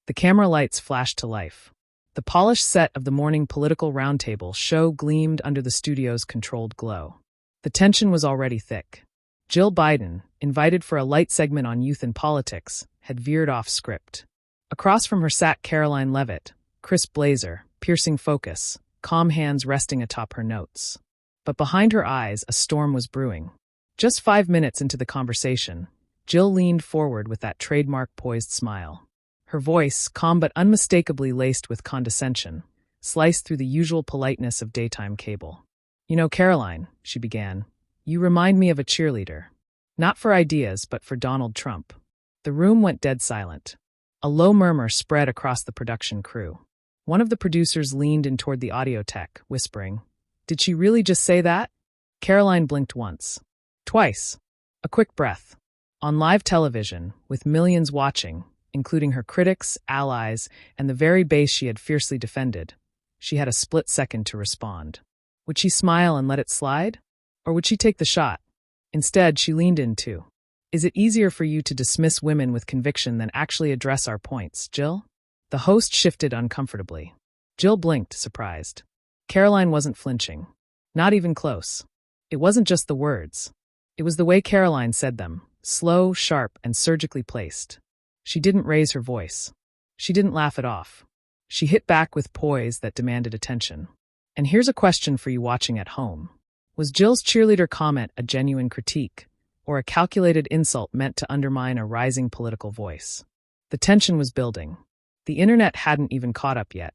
The camera lights flashed to life. The polished set of the morning political roundtable show gleamed under the studio's controlled glow. The tension was already thick. Jill Biden, invited for a light segment on youth and politics, had veered off script. Across from her sat Karoline Leavitt, crisp blazer, piercing focus, calm hands resting atop her notes. But behind her eyes, a storm was brewing. Just 5 minutes into the conversation, Jill leaned forward with that trademark poised smile. Her voice, calm but unmistakably laced with condescension, sliced through the usual politeness of daytime cable. "You know, Caroline," she began, "you remind me of a cheerleader. Not for ideas, but for Donald Trump." The room went dead silent. A low murmur spread across the production crew. One of the producers leaned in toward the audio tech, whispering, "Did she really just say that?" Caroline blinked once. Twice. A quick breath. On live television, with millions watching, including her critics, allies, and the very base she had fiercely defended, she had a split second to respond. Would she smile and let it slide? Or would she take the shot? Instead, she leaned in too. "Is it easier for you to dismiss women with conviction than actually address our points, Jill?" The host shifted uncomfortably. Jill blinked, surprised. Caroline wasn't flinching. Not even close. It wasn't just the words. It was the way Caroline said them, slow, sharp, and surgically placed. She didn't raise her voice. She didn't laugh it off. She hit back with poise that demanded attention. And here's a question for you watching at home. Was Jill's cheerleader comment a genuine critique, or a calculated insult meant to undermine a rising political voice? The tension was building. The internet hadn't even caught up yet.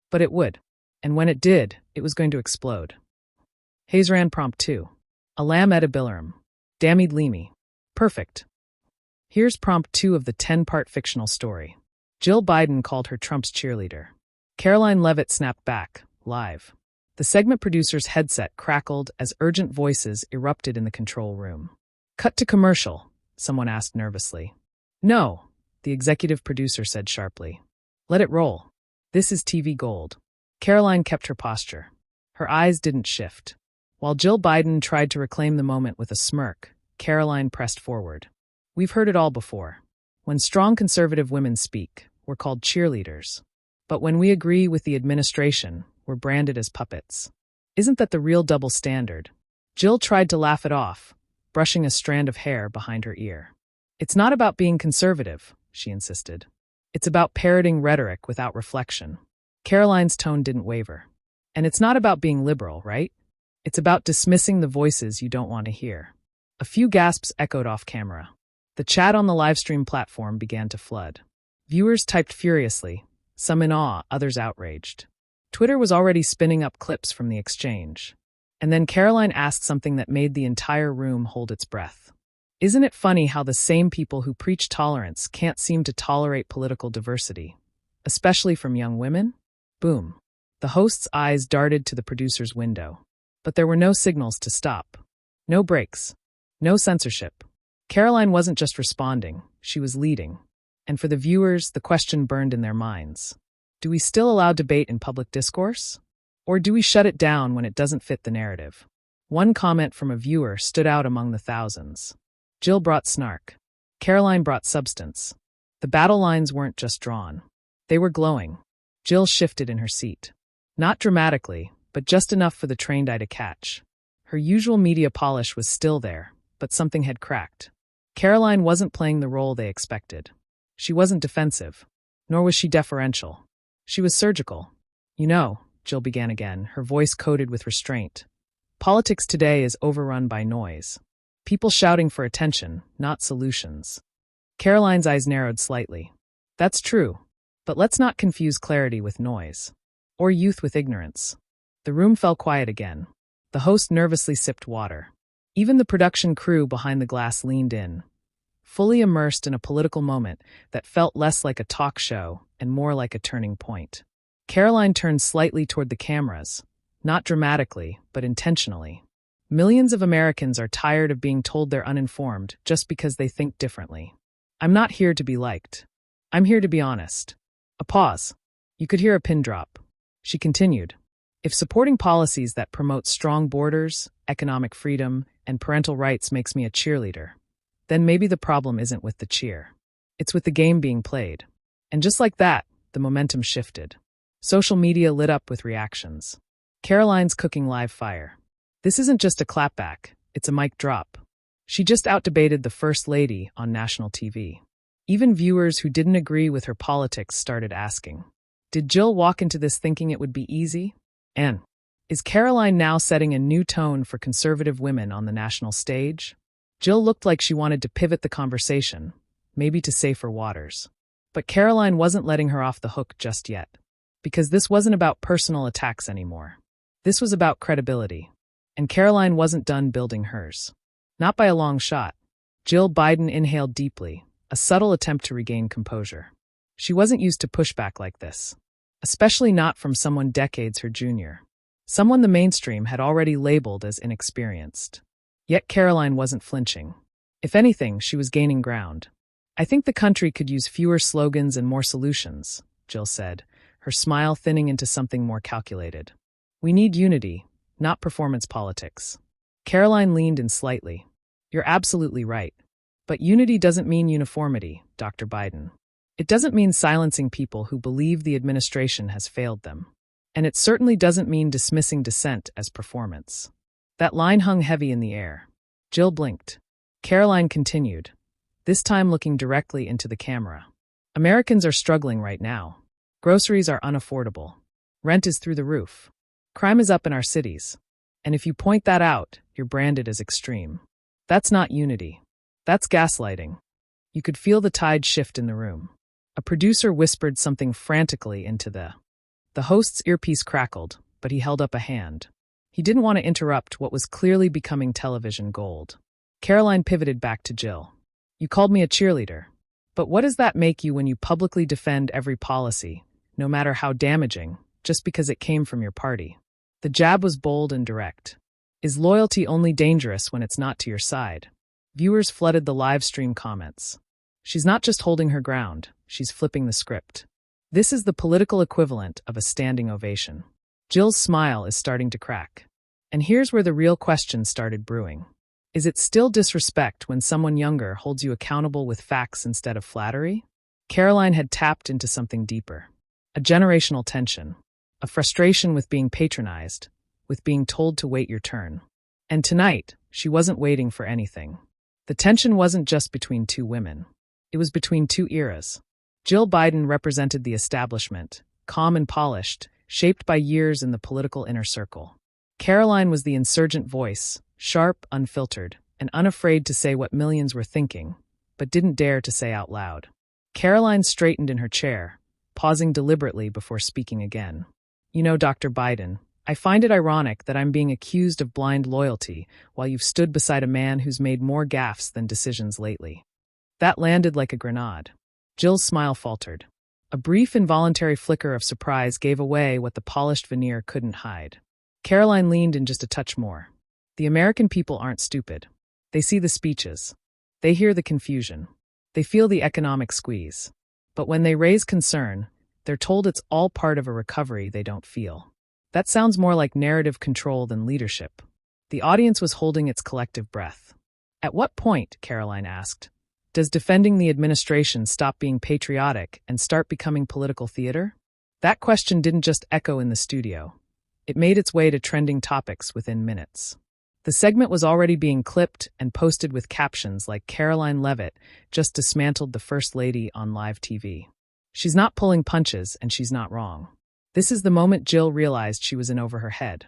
But it would. And when it did, it was going to explode. Hayes ran prompt 2. Alam edibilarum. Damid limi. Perfect. Here's prompt 2 of the 10-part fictional story. Jill Biden called her Trump's cheerleader. Caroline Leavitt snapped back, live. The segment producer's headset crackled as urgent voices erupted in the control room. "Cut to commercial," someone asked nervously. "No," the executive producer said sharply. "Let it roll. This is TV gold." Caroline kept her posture. Her eyes didn't shift. While Jill Biden tried to reclaim the moment with a smirk, Caroline pressed forward. "We've heard it all before. When strong conservative women speak, we're called cheerleaders. But when we agree with the administration, we're branded as puppets. Isn't that the real double standard?" Jill tried to laugh it off, brushing a strand of hair behind her ear. "It's not about being conservative," she insisted. "It's about parroting rhetoric without reflection." Caroline's tone didn't waver. "And it's not about being liberal, right? It's about dismissing the voices you don't want to hear." A few gasps echoed off camera. The chat on the livestream platform began to flood. Viewers typed furiously, some in awe, others outraged. Twitter was already spinning up clips from the exchange. And then Caroline asked something that made the entire room hold its breath. "Isn't it funny how the same people who preach tolerance can't seem to tolerate political diversity, especially from young women?" Boom. The host's eyes darted to the producer's window. But there were no signals to stop. No breaks. No censorship. Caroline wasn't just responding, she was leading. And for the viewers, the question burned in their minds. Do we still allow debate in public discourse? Or do we shut it down when it doesn't fit the narrative? One comment from a viewer stood out among the thousands. Jill brought snark. Caroline brought substance. The battle lines weren't just drawn. They were glowing. Jill shifted in her seat. Not dramatically, but just enough for the trained eye to catch. Her usual media polish was still there, but something had cracked. Caroline wasn't playing the role they expected. She wasn't defensive, nor was she deferential. She was surgical. "You know," Jill began again, her voice coated with restraint. "Politics today is overrun by noise. People shouting for attention, not solutions." Caroline's eyes narrowed slightly. "That's true, but let's not confuse clarity with noise. Or youth with ignorance." The room fell quiet again. The host nervously sipped water. Even the production crew behind the glass leaned in, fully immersed in a political moment that felt less like a talk show and more like a turning point. Caroline turned slightly toward the cameras, not dramatically, but intentionally. Millions of Americans are tired of being told they're uninformed just because they think differently. "I'm not here to be liked. I'm here to be honest." A pause. You could hear a pin drop. She continued. "If supporting policies that promote strong borders, economic freedom, and parental rights makes me a cheerleader, then maybe the problem isn't with the cheer. It's with the game being played. And just like that, the momentum shifted. Social media lit up with reactions. Caroline's cooking live fire. This isn't just a clapback, it's a mic drop. She just outdebated the First Lady on national TV. Even viewers who didn't agree with her politics started asking, did Jill walk into this thinking it would be easy? And is Caroline now setting a new tone for conservative women on the national stage? Jill looked like she wanted to pivot the conversation, maybe to safer waters. But Caroline wasn't letting her off the hook just yet. Because this wasn't about personal attacks anymore. This was about credibility. And Caroline wasn't done building hers. Not by a long shot. Jill Biden inhaled deeply, a subtle attempt to regain composure. She wasn't used to pushback like this. Especially not from someone decades her junior. Someone the mainstream had already labeled as inexperienced. Yet Caroline wasn't flinching. If anything, she was gaining ground. I think the country could use fewer slogans and more solutions, Jill said, her smile thinning into something more calculated. We need unity, not performance politics. Caroline leaned in slightly. You're absolutely right. But unity doesn't mean uniformity, Dr. Biden. It doesn't mean silencing people who believe the administration has failed them. And it certainly doesn't mean dismissing dissent as performance. That line hung heavy in the air. Jill blinked. Caroline continued, this time looking directly into the camera. Americans are struggling right now. Groceries are unaffordable. Rent is through the roof. Crime is up in our cities. And if you point that out, you're branded as extreme. That's not unity. That's gaslighting. You could feel the tide shift in the room. A producer whispered something frantically into the host's earpiece crackled, but he held up a hand. He didn't want to interrupt what was clearly becoming television gold. Caroline pivoted back to Jill. You called me a cheerleader. But what does that make you when you publicly defend every policy, no matter how damaging, just because it came from your party? The jab was bold and direct. Is loyalty only dangerous when it's not to your side? Viewers flooded the live stream comments. She's not just holding her ground, she's flipping the script. This is the political equivalent of a standing ovation. Jill's smile is starting to crack. And here's where the real question started brewing. Is it still disrespect when someone younger holds you accountable with facts instead of flattery? Caroline had tapped into something deeper. A generational tension. A frustration with being patronized, with being told to wait your turn. And tonight, she wasn't waiting for anything. The tension wasn't just between two women. It was between two eras. Jill Biden represented the establishment, calm and polished, shaped by years in the political inner circle. Caroline was the insurgent voice, sharp, unfiltered, and unafraid to say what millions were thinking, but didn't dare to say out loud. Caroline straightened in her chair, pausing deliberately before speaking again. You know, Dr. Biden, I find it ironic that I'm being accused of blind loyalty while you've stood beside a man who's made more gaffes than decisions lately. That landed like a grenade. Jill's smile faltered. A brief involuntary flicker of surprise gave away what the polished veneer couldn't hide. Caroline leaned in just a touch more. The American people aren't stupid. They see the speeches. They hear the confusion. They feel the economic squeeze. But when they raise concern, they're told it's all part of a recovery they don't feel. That sounds more like narrative control than leadership. The audience was holding its collective breath. At what point, Caroline asked, does defending the administration stop being patriotic and start becoming political theater? That question didn't just echo in the studio. It made its way to trending topics within minutes. The segment was already being clipped and posted with captions like Karoline Leavitt just dismantled the First Lady on live TV. She's not pulling punches and she's not wrong. This is the moment Jill realized she was in over her head.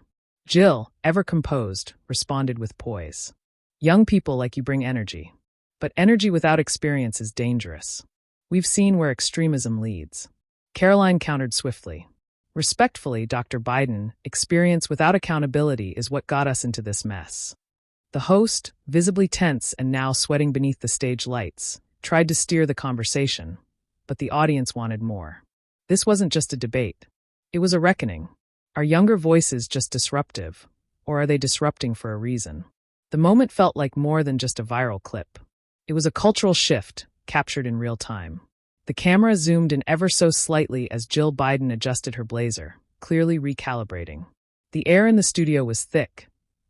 Jill, ever composed, responded with poise. Young people like you bring energy. But energy without experience is dangerous. We've seen where extremism leads. Caroline countered swiftly. Respectfully, Dr. Biden, experience without accountability is what got us into this mess. The host, visibly tense and now sweating beneath the stage lights, tried to steer the conversation, but the audience wanted more. This wasn't just a debate. It was a reckoning. Are younger voices just disruptive, or are they disrupting for a reason? The moment felt like more than just a viral clip. It was a cultural shift, captured in real time. The camera zoomed in ever so slightly as Jill Biden adjusted her blazer, clearly recalibrating. The air in the studio was thick,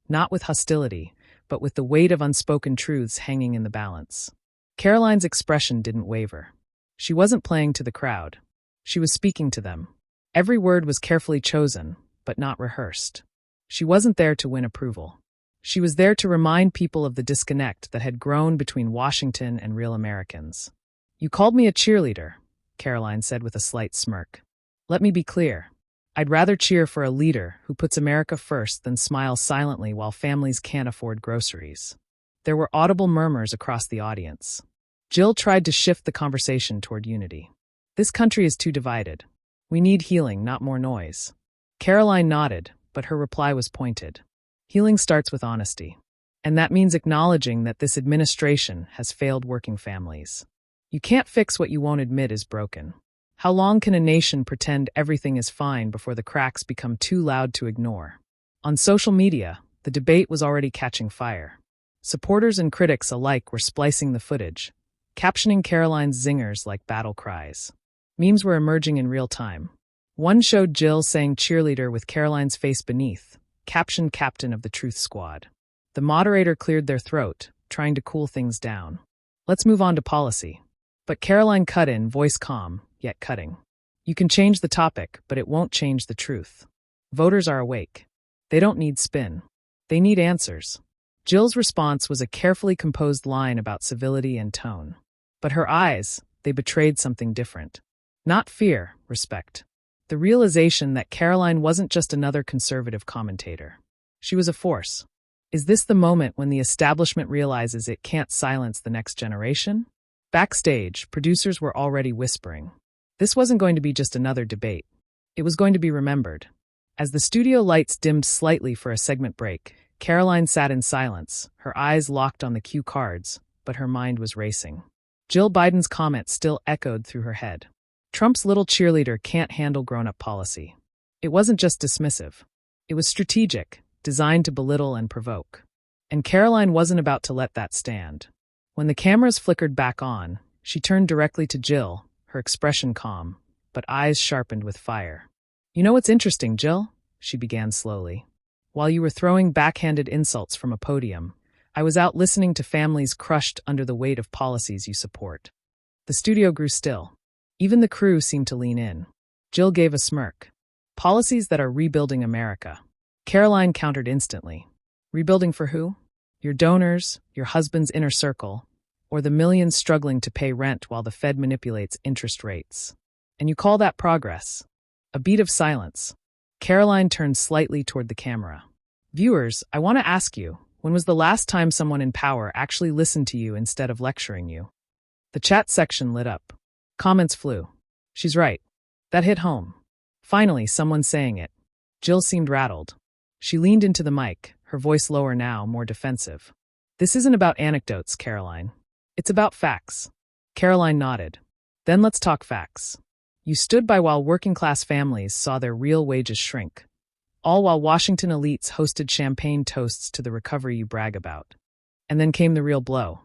not with hostility, but with the weight of unspoken truths hanging in the balance. Caroline's expression didn't waver. She wasn't playing to the crowd. She was speaking to them. Every word was carefully chosen, but not rehearsed. She wasn't there to win approval. She was there to remind people of the disconnect that had grown between Washington and real Americans. "You called me a cheerleader," Caroline said with a slight smirk. "Let me be clear. I'd rather cheer for a leader who puts America first than smile silently while families can't afford groceries." There were audible murmurs across the audience. Jill tried to shift the conversation toward unity. "This country is too divided. We need healing, not more noise." Caroline nodded, but her reply was pointed. Healing starts with honesty. And that means acknowledging that this administration has failed working families. You can't fix what you won't admit is broken. How long can a nation pretend everything is fine before the cracks become too loud to ignore? On social media, the debate was already catching fire. Supporters and critics alike were splicing the footage, captioning Caroline's zingers like battle cries. Memes were emerging in real time. One showed Jill saying cheerleader with Caroline's face beneath, captioned captain of the Truth Squad. The moderator cleared their throat, trying to cool things down. "Let's move on to policy." But Caroline cut in, voice calm, yet cutting. "You can change the topic, but it won't change the truth. Voters are awake. They don't need spin. They need answers." Jill's response was a carefully composed line about civility and tone. But her eyes, they betrayed something different. Not fear, respect. The realization that Caroline wasn't just another conservative commentator. She was a force. Is this the moment when the establishment realizes it can't silence the next generation? Backstage, producers were already whispering. This wasn't going to be just another debate. It was going to be remembered. As the studio lights dimmed slightly for a segment break, Caroline sat in silence, her eyes locked on the cue cards, but her mind was racing. Jill Biden's comment still echoed through her head. Trump's little cheerleader can't handle grown-up policy. It wasn't just dismissive. It was strategic, designed to belittle and provoke. And Caroline wasn't about to let that stand. When the cameras flickered back on, she turned directly to Jill, her expression calm, but eyes sharpened with fire. "You know what's interesting, Jill?" she began slowly. "While you were throwing backhanded insults from a podium, I was out listening to families crushed under the weight of policies you support." The studio grew still. Even the crew seemed to lean in. Jill gave a smirk. "Policies that are rebuilding America." Caroline countered instantly. "Rebuilding for who? Your donors, your husband's inner circle, or the millions struggling to pay rent while the Fed manipulates interest rates? And you call that progress?" A beat of silence. Caroline turned slightly toward the camera. "Viewers, I want to ask you, when was the last time someone in power actually listened to you instead of lecturing you?" The chat section lit up. Comments flew. "She's right. That hit home. Finally, someone saying it." Jill seemed rattled. She leaned into the mic, her voice lower now, more defensive. "This isn't about anecdotes, Caroline. It's about facts." Caroline nodded. "Then let's talk facts. You stood by while working-class families saw their real wages shrink, all while Washington elites hosted champagne toasts to the recovery you brag about. And then came the real blow.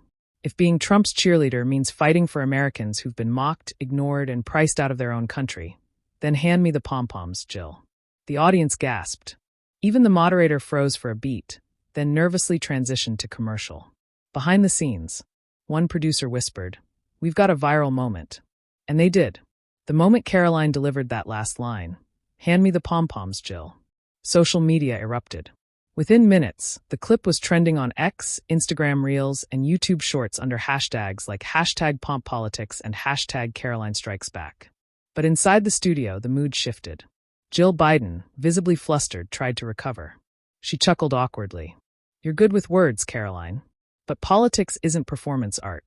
If being Trump's cheerleader means fighting for Americans who've been mocked, ignored, and priced out of their own country, then hand me the pom-poms, Jill." The audience gasped. Even the moderator froze for a beat, then nervously transitioned to commercial. Behind the scenes, one producer whispered, "We've got a viral moment." And they did. The moment Caroline delivered that last line, "Hand me the pom-poms, Jill," social media erupted. Within minutes, the clip was trending on X, Instagram Reels, and YouTube Shorts under hashtags like #PompPolitics and #CarolineStrikesBack. But inside the studio, the mood shifted. Jill Biden, visibly flustered, tried to recover. She chuckled awkwardly. "You're good with words, Caroline. But politics isn't performance art."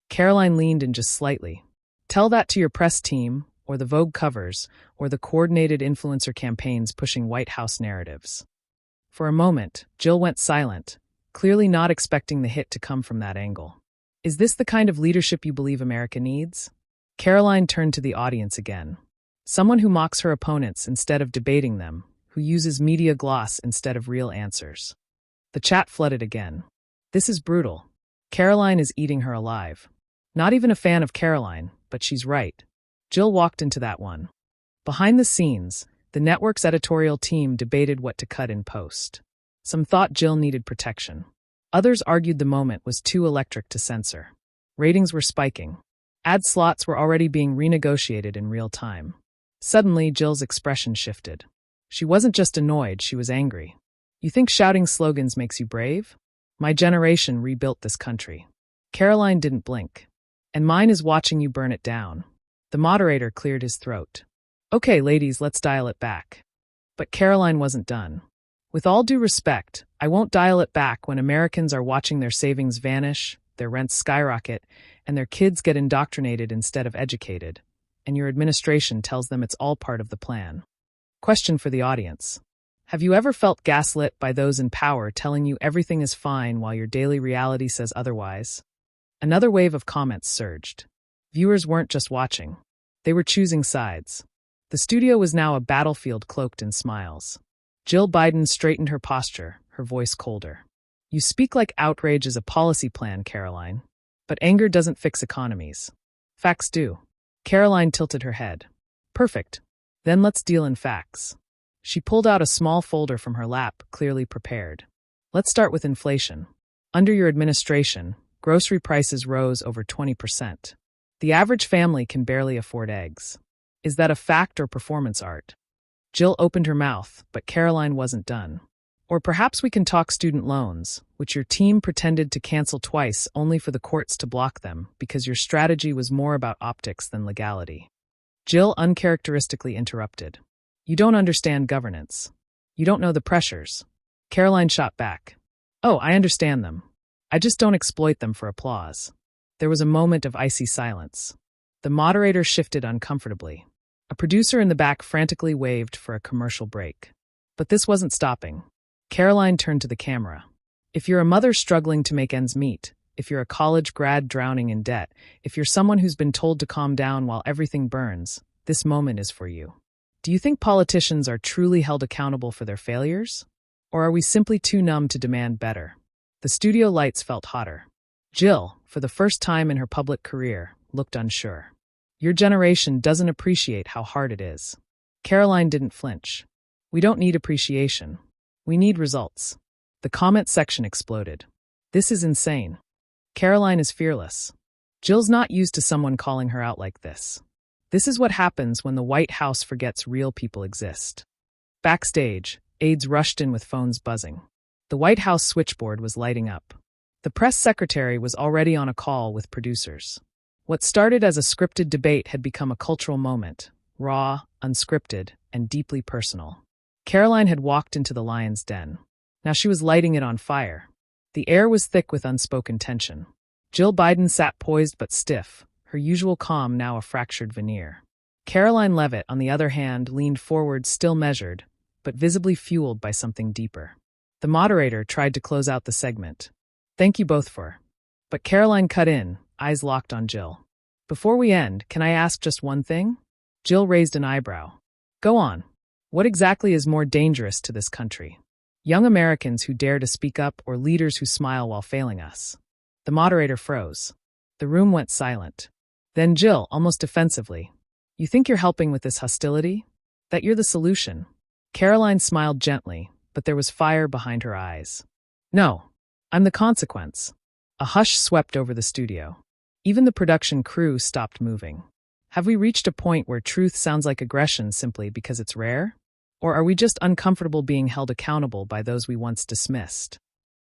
Caroline leaned in just slightly. "Tell that to your press team, or the Vogue covers, or the coordinated influencer campaigns pushing White House narratives." For a moment, Jill went silent, clearly not expecting the hit to come from that angle. "Is this the kind of leadership you believe America needs?" Caroline turned to the audience again. "Someone who mocks her opponents instead of debating them, who uses media gloss instead of real answers." The chat flooded again. "This is brutal. Caroline is eating her alive." Not even a fan of Caroline, but she's right. Jill walked into that one. Behind the scenes, the network's editorial team debated what to cut in post. Some thought Jill needed protection. Others argued the moment was too electric to censor. Ratings were spiking. Ad slots were already being renegotiated in real time. Suddenly, Jill's expression shifted. She wasn't just annoyed, she was angry. You think shouting slogans makes you brave? My generation rebuilt this country. Caroline didn't blink. And mine is watching you burn it down. The moderator cleared his throat. Okay, ladies, let's dial it back. But Caroline wasn't done. With all due respect, I won't dial it back when Americans are watching their savings vanish, their rents skyrocket, and their kids get indoctrinated instead of educated, and your administration tells them it's all part of the plan. Question for the audience. Have you ever felt gaslit by those in power telling you everything is fine while your daily reality says otherwise? Another wave of comments surged. Viewers weren't just watching. They were choosing sides. The studio was now a battlefield cloaked in smiles. Jill Biden straightened her posture, her voice colder. You speak like outrage is a policy plan, Caroline. But anger doesn't fix economies. Facts do. Caroline tilted her head. Perfect. Then let's deal in facts. She pulled out a small folder from her lap, clearly prepared. Let's start with inflation. Under your administration, grocery prices rose over 20%. The average family can barely afford eggs. Is that a fact or performance art? Jill opened her mouth, but Caroline wasn't done. Or perhaps we can talk student loans, which your team pretended to cancel twice only for the courts to block them because your strategy was more about optics than legality. Jill uncharacteristically interrupted. You don't understand governance. You don't know the pressures. Caroline shot back. Oh, I understand them. I just don't exploit them for applause. There was a moment of icy silence. The moderator shifted uncomfortably. A producer in the back frantically waved for a commercial break. But this wasn't stopping. Caroline turned to the camera. If you're a mother struggling to make ends meet, if you're a college grad drowning in debt, if you're someone who's been told to calm down while everything burns, this moment is for you. Do you think politicians are truly held accountable for their failures? Or are we simply too numb to demand better? The studio lights felt hotter. Jill, for the first time in her public career, looked unsure. Your generation doesn't appreciate how hard it is. Caroline didn't flinch. We don't need appreciation. We need results. The comment section exploded. This is insane. Caroline is fearless. Jill's not used to someone calling her out like this. This is what happens when the White House forgets real people exist. Backstage, aides rushed in with phones buzzing. The White House switchboard was lighting up. The press secretary was already on a call with producers. What started as a scripted debate had become a cultural moment, raw, unscripted, and deeply personal. Caroline had walked into the lion's den. Now she was lighting it on fire. The air was thick with unspoken tension. Jill Biden sat poised but stiff, her usual calm now a fractured veneer. Karoline Leavitt, on the other hand, leaned forward still measured, but visibly fueled by something deeper. The moderator tried to close out the segment. Thank you both for. But Caroline cut in, eyes locked on Jill. Before we end, can I ask just one thing? Jill raised an eyebrow. Go on. What exactly is more dangerous to this country? Young Americans who dare to speak up or leaders who smile while failing us? The moderator froze. The room went silent. Then Jill, almost defensively. You think you're helping with this hostility? That you're the solution? Caroline smiled gently, but there was fire behind her eyes. No, I'm the consequence. A hush swept over the studio. Even the production crew stopped moving. Have we reached a point where truth sounds like aggression simply because it's rare? Or are we just uncomfortable being held accountable by those we once dismissed?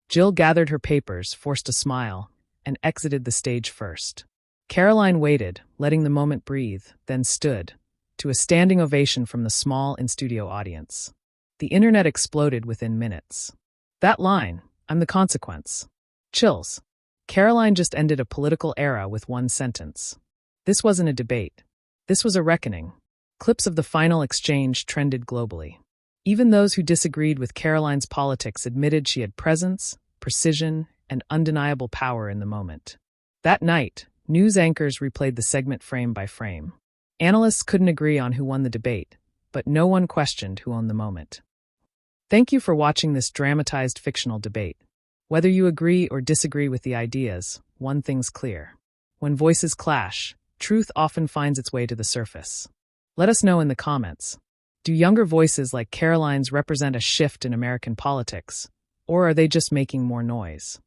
Jill gathered her papers, forced a smile, and exited the stage first. Caroline waited, letting the moment breathe, then stood, to a standing ovation from the small in-studio audience. The internet exploded within minutes. That line, I'm the consequence. Chills. Caroline just ended a political era with one sentence. This wasn't a debate. This was a reckoning. Clips of the final exchange trended globally. Even those who disagreed with Caroline's politics admitted she had presence, precision, and undeniable power in the moment. That night, news anchors replayed the segment frame by frame. Analysts couldn't agree on who won the debate, but no one questioned who owned the moment. Thank you for watching this dramatized fictional debate. Whether you agree or disagree with the ideas, one thing's clear. When voices clash, truth often finds its way to the surface. Let us know in the comments. Do younger voices like Caroline's represent a shift in American politics, or are they just making more noise?